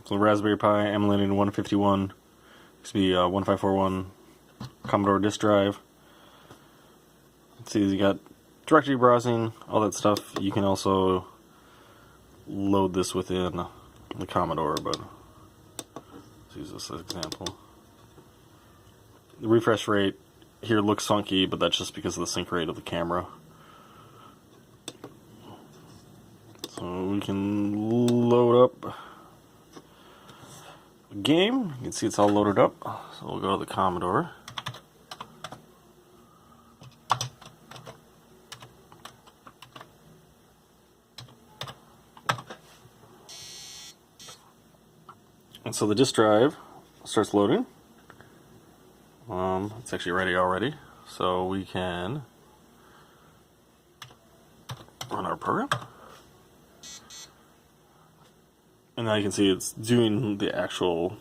So Raspberry Pi emulating 151 XP 1541 Commodore disk drive. Let's see, you got directory browsing, all that stuff. You can also load this within the Commodore, but let's use this as an example. The refresh rate here looks funky, but that's just because of the sync rate of the camera. So we can load up a game. You can see it's all loaded up. So we'll go to the Commodore. And so the disk drive starts loading. It's actually ready already, so we can run our program. And now you can see it's doing the actual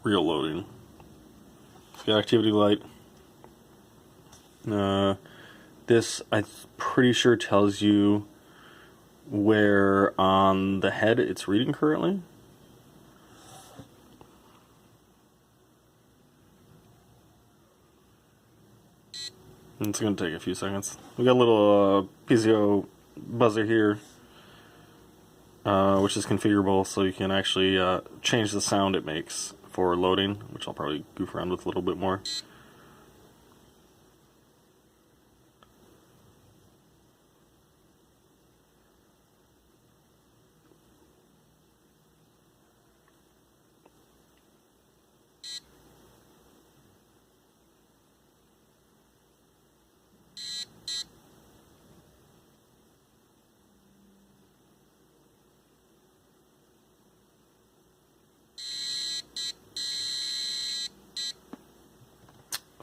real loading. It's got activity light. This, I'm pretty sure, tells you where on the head it's reading currently. It's going to take a few seconds. We got a little piezo buzzer here, which is configurable, so you can actually change the sound it makes for loading, which I'll probably goof around with a little bit more.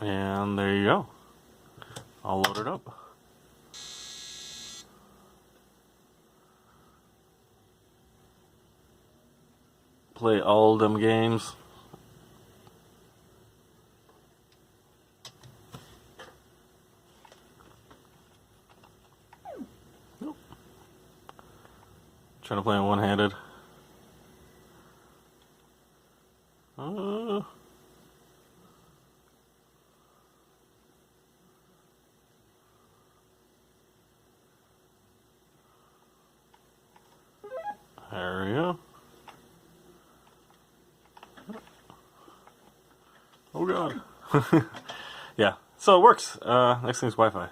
And there you go. All loaded up. Play all them games. Nope. Trying to play on one-handed. There we go. Oh god. Yeah, so it works. Next thing is Wi-Fi.